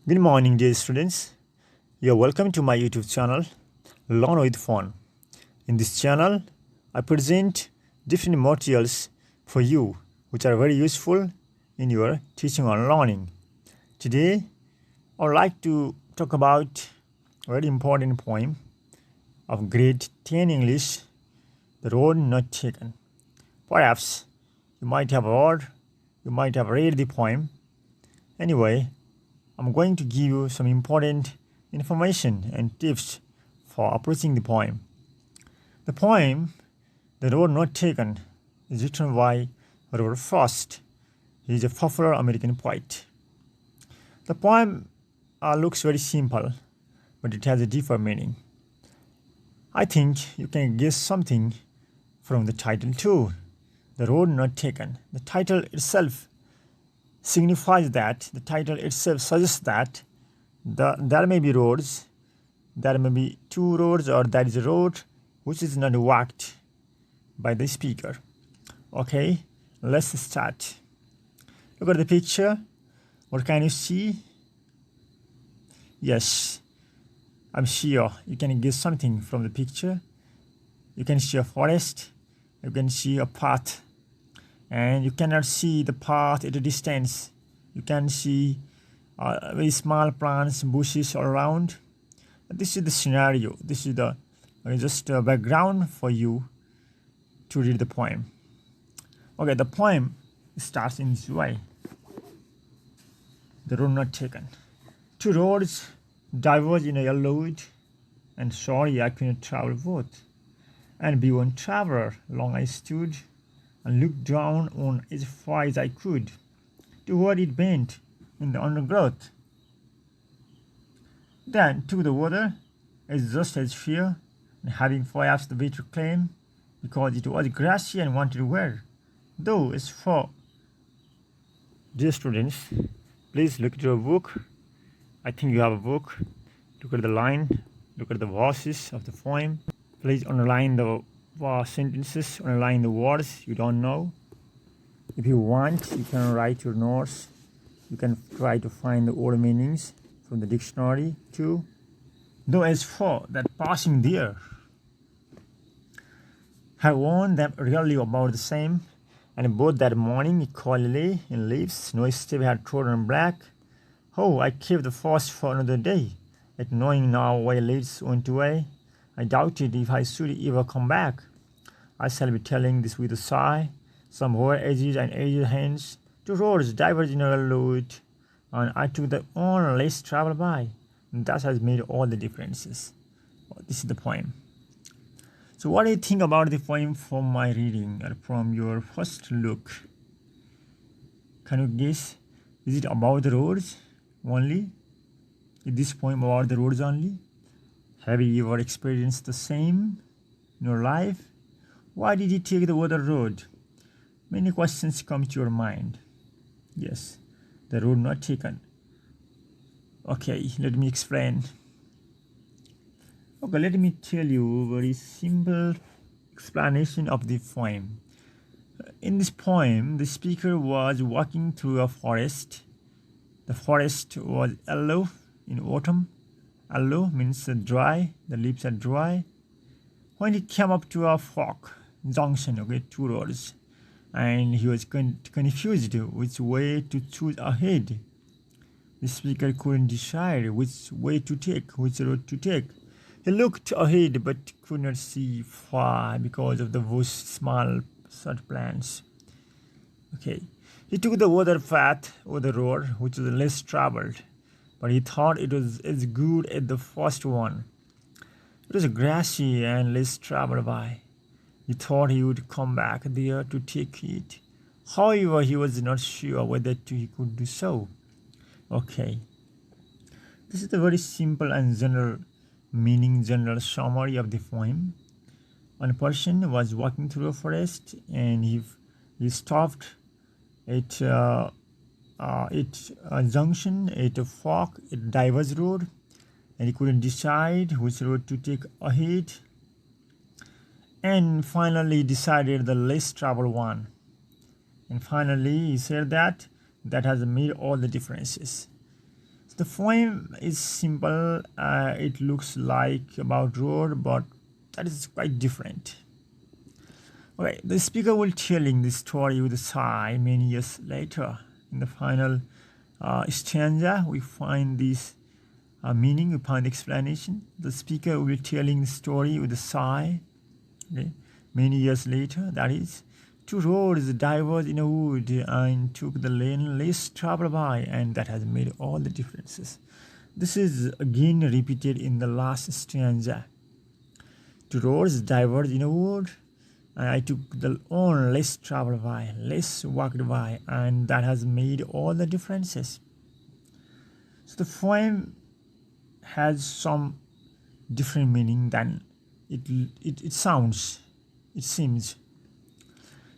Good morning, dear students. You are welcome to my YouTube channel, Learn with Fun. In this channel, I present different materials for you, which are very useful in your teaching or learning. Today, I would like to talk about a very important poem of grade 10 English, The Road Not Taken. Perhaps you might have read the poem. Anyway, I'm going to give you some important information and tips for approaching the poem. The poem, The Road Not Taken, is written by Robert Frost. He is a popular American poet. The poem looks very simple, but it has a deeper meaning. I think you can guess something from the title too, The Road Not Taken. The title itself signifies that, the title itself suggests that there may be roads, there may be two roads, or there is a road which is not walked by the speaker. Okay, let's start. Look at the picture. What can you see? Yes, I'm sure you can guess something from the picture. You can see a forest, you can see a path, and you cannot see the path at a distance. You can see very small plants, bushes all around. This is the scenario. This is the just a background for you to read the poem. Okay, the poem starts in this way. The road not taken. Two roads diverge in a yellow wood, and sorry I couldn't travel both. And be one traveler, long I stood, and looked down on as far as I could, to where it bent in the undergrowth. Then took the water as just as fear, and having perhaps the better claim, because it was grassy and wanted wear. Though as for dear students, please look at your book. I think you have a book. Look at the line, look at the verses of the poem. Please underline the sentences, underline the words you don't know. If you want, you can write your notes. You can try to find the word meanings from the dictionary too. Though as for that passing there, have worn them really about the same, and both that morning equally lay in leaves, no step had trodden black. Oh, I kept the first for another day, yet knowing now why leads went away, I doubted if I should ever come back. I shall be telling this with a sigh. Somewhere edges and edges hands, two roads diverged in a road, and I took the one less traveled by. And that has made all the differences. This is the poem. So what do you think about the poem from my reading or from your first look? Can you guess? Is it about the roads only? Is this poem about the roads only? Have you ever experienced the same in your life? Why did you take the other road? Many questions come to your mind. Yes, the road not taken. Okay, let me explain. Okay, let me tell you a very simple explanation of the poem. In this poem, the speaker was walking through a forest. The forest was yellow in autumn. Yellow means dry, the leaves are dry. When he came up to a fork junction, okay, two roads, and he was confused which way to choose ahead. The speaker couldn't decide which way to take, which road to take. He looked ahead but could not see far because of the bush, small short plants. Okay, he took the other path or the road, which was less traveled, but he thought it was as good as the first one. It was grassy and less traveled by. He thought he would come back there to take it. However, he was not sure whether he could do so. Okay, this is a very simple and general meaning, general summary of the poem. One person was walking through a forest and he stopped at a junction, at a fork, a diverse road, and he couldn't decide which road to take ahead, and finally decided the less traveled one. And finally he said that has made all the differences. The poem is simple. It looks like about road, but that is quite different. Okay, the speaker will telling the story with a sigh many years later. In the final stanza, we find this meaning, we find explanation. The speaker will telling the story with a sigh. Okay, many years later, that is, two roads diverged in a wood and took the lane less traveled by, and that has made all the differences. This is again repeated in the last stanza. Two roads diverged in a wood, and I took the own less traveled by, less walked by, and that has made all the differences. So the poem has some different meaning than it sounds, it seems.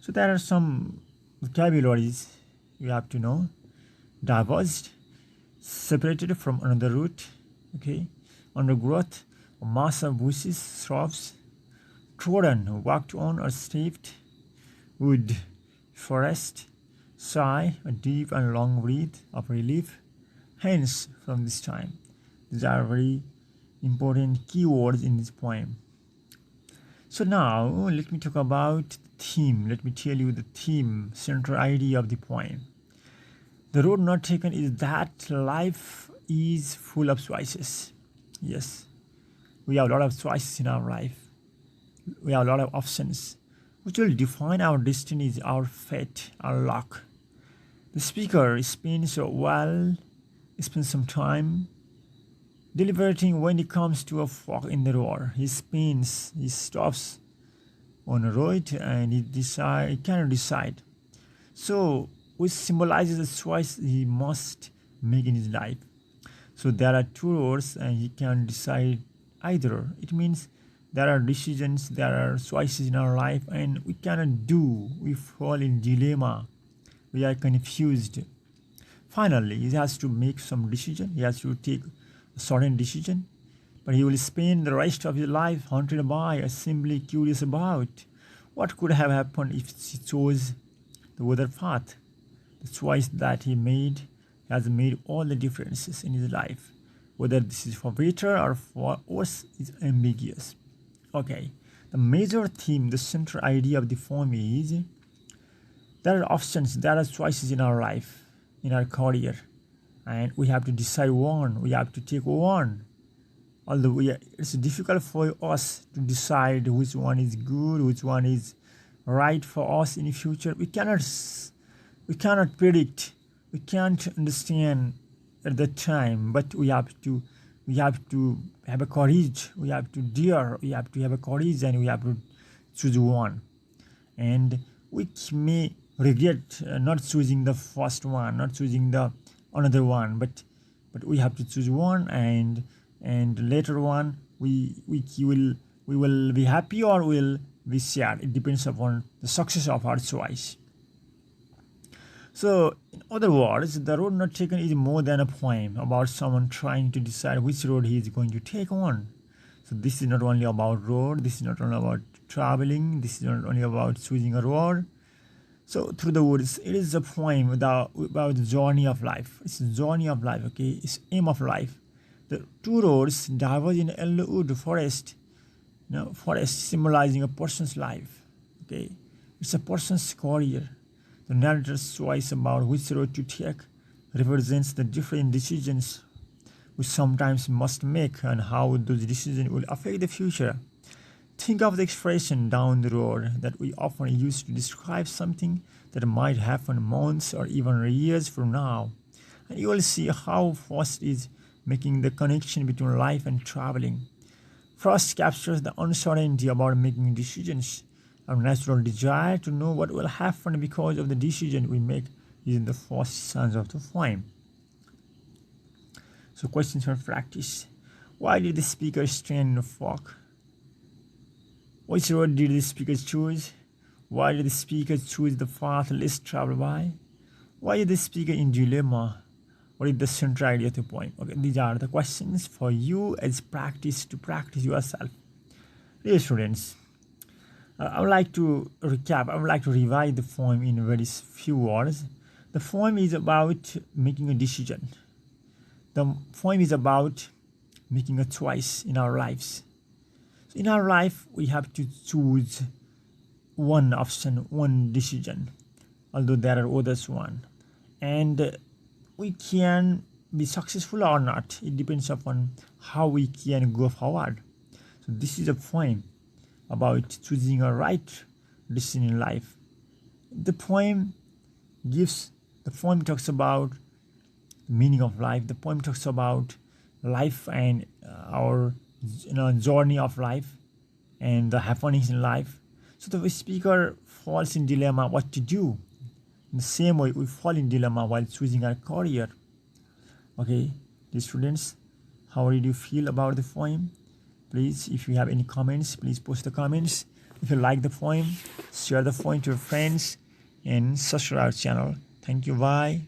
So there are some vocabularies you have to know. Diverged, separated from another root, okay. Undergrowth, a mass of bushes, shrubs. Trodden, walked on or stepped. Wood, forest. Sigh, a deep and long breath of relief. Hence, from this time. These are very important keywords in this poem. So now, let me talk about the theme. Let me tell you the theme, central idea of the poem. The road not taken is that life is full of choices. Yes, we have a lot of choices in our life. We have a lot of options, which will define our destinies, our fate, our luck. The speaker spends some time deliberating when it comes to a fork in the road. He stops on a road and he cannot decide. So, which symbolizes the choice he must make in his life. So there are two roads and he can't decide either. It means there are decisions, there are choices in our life, and we cannot do. We fall in dilemma. We are confused. Finally, he has to make some decision. He has to take a certain decision, but he will spend the rest of his life haunted by or simply curious about what could have happened if he chose the other path. The choice that he made has made all the differences in his life. Whether this is for better or for worse is ambiguous. Okay, the major theme, the central idea of the poem is there are options, there are choices in our life, in our career, and we have to decide one, we have to take one. Although it's difficult for us to decide which one is good, which one is right for us in the future. We cannot predict, we can't understand at that time, but we have to have a courage, we have to dare, we have to have a courage, and we have to choose one. And we may regret not choosing the first one, not choosing the another one, but we have to choose one, and later one we will be happy or will be sad. It depends upon the success of our choice. So, in other words, the road not taken is more than a poem about someone trying to decide which road he is going to take on. So this is not only about road, this is not only about traveling, this is not only about choosing a road. So through the woods, it is a poem about the journey of life. It's a journey of life, okay? It's aim of life. The two roads diverge in a wood forest. Forest symbolizing a person's life, okay? It's a person's career. The narrator's choice about which road to take represents the different decisions we sometimes must make and how those decisions will affect the future. Think of the expression down the road that we often use to describe something that might happen months or even years from now. And you will see how fast is making the connection between life and traveling. Frost captures the uncertainty about making decisions. Our natural desire to know what will happen because of the decision we make is in the first stanza of the poem. So questions for practice. Why did the speaker stand in the fog? Which road did the speaker choose? Why did the speaker choose the path less traveled by? Why is the speaker in dilemma? What is the central idea of the poem? Okay, these are the questions for you as practice to practice yourself. Dear students, I would like to recap, I would like to revise the poem in very few words. The poem is about making a decision. The poem is about making a choice in our lives. So in our life, we have to choose one option, one decision, although there are others one. And we can be successful or not. It depends upon how we can go forward. So this is a poem about choosing a right decision in life. The poem talks about the meaning of life. The poem talks about life and our journey of life and the happenings in life. So the speaker falls in dilemma what to do. In the same way, we fall in dilemma while choosing our career. Okay, dear students, how did you feel about the poem? Please, if you have any comments, please post the comments. If you like the poem, share the poem to your friends and subscribe our channel. Thank you. Bye.